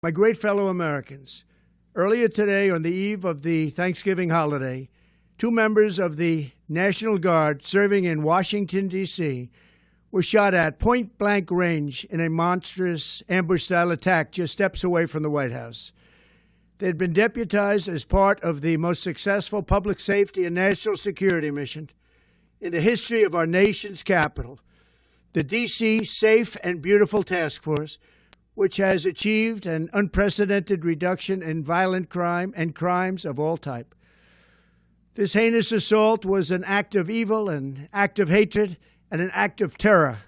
My great fellow Americans, earlier today, on the eve of the Thanksgiving holiday, two members of the National Guard serving in Washington, D.C., were shot at point-blank range in a monstrous ambush-style attack just steps away from the White House. They had been deputized as part of the most successful public safety and national security mission in the history of our nation's capital, the D.C. Safe and Beautiful Task Force, which has achieved an unprecedented reduction in violent crime and crimes of all type. This heinous assault was an act of evil, an act of hatred, and an act of terror.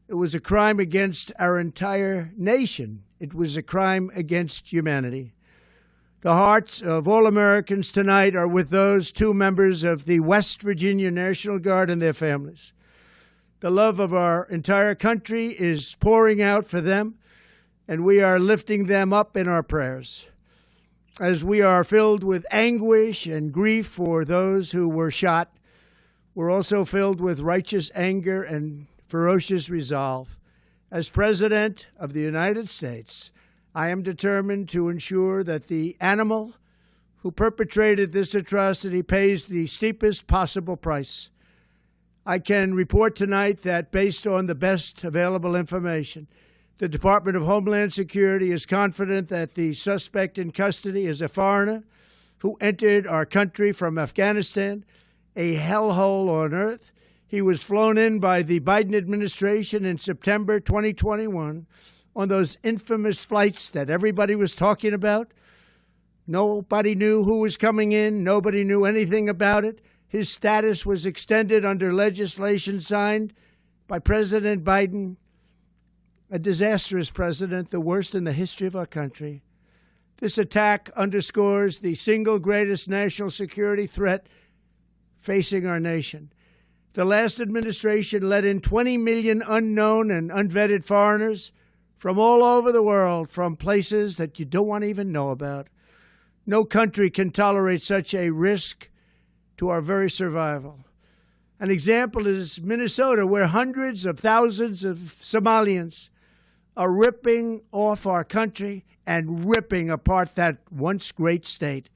It was a crime against our entire nation. It was a crime against humanity. The hearts of all Americans tonight are with those two members of the West Virginia National Guard and their families. The love of our entire country is pouring out for them, and we are lifting them up in our prayers. As we are filled with anguish and grief for those who were shot, we're also filled with righteous anger and ferocious resolve. As President of the United States, I am determined to ensure that the animal who perpetrated this atrocity pays the steepest possible price. I can report tonight that, based on the best available information, the Department of Homeland Security is confident that the suspect in custody is a foreigner who entered our country from Afghanistan, a hellhole on earth. He was flown in by the Biden administration in September 2021 on those infamous flights that everybody was talking about. Nobody knew who was coming in. Nobody knew anything about it. His status was extended under legislation signed by President Biden, a disastrous president, the worst in the history of our country. This attack underscores the single greatest national security threat facing our nation. The last administration let in 20 million unknown and unvetted foreigners from all over the world, from places that you don't want to even know about. No country can tolerate such a risk to our very survival. An example is Minnesota, where hundreds of thousands of Somalians are ripping off our country and ripping apart that once great state.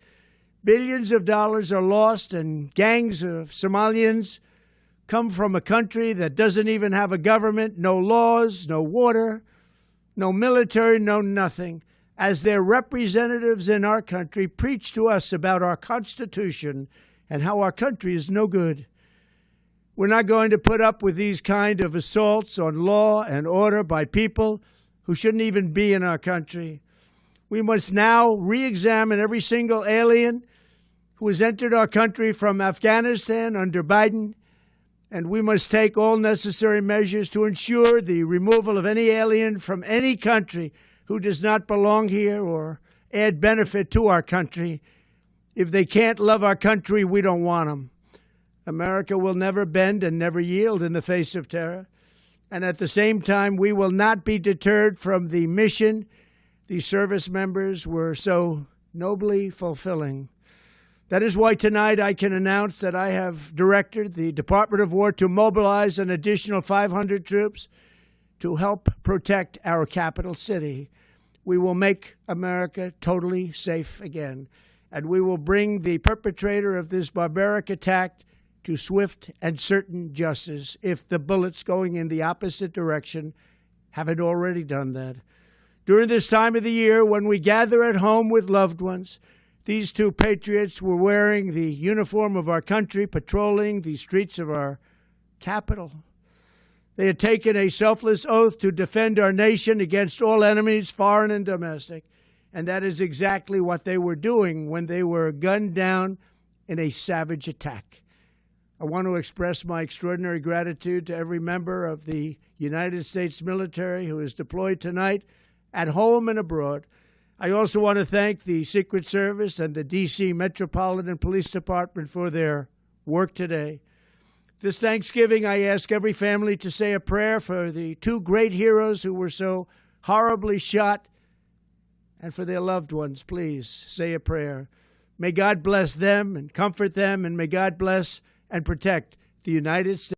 Billions of dollars are lost, and gangs of Somalians come from a country that doesn't even have a government, no laws, no water, no military, no nothing. As their representatives in our country preach to us about our Constitution and how our country is no good. We're not going to put up with these kind of assaults on law and order by people who shouldn't even be in our country. We must now re-examine every single alien who has entered our country from Afghanistan under Biden, and we must take all necessary measures to ensure the removal of any alien from any country who does not belong here or add benefit to our country. If they can't love our country, we don't want them. America will never bend and never yield in the face of terror. And at the same time, we will not be deterred from the mission these service members were so nobly fulfilling. That is why tonight I can announce that I have directed the Department of War to mobilize an additional 500 troops to help protect our capital city. We will make America totally safe again, and we will bring the perpetrator of this barbaric attack to swift and certain justice if the bullets going in the opposite direction haven't already done that. During this time of the year, when we gather at home with loved ones, these two patriots were wearing the uniform of our country, patrolling the streets of our capital. They had taken a selfless oath to defend our nation against all enemies, foreign and domestic, and that is exactly what they were doing when they were gunned down in a savage attack. I want to express my extraordinary gratitude to every member of the United States military who is deployed tonight at home and abroad. I also want to thank the Secret Service and the D.C. Metropolitan Police Department for their work today. This Thanksgiving, I ask every family to say a prayer for the two great heroes who were so horribly shot, and for their loved ones. Please say a prayer. May God bless them and comfort them, and may God bless and protect the United States.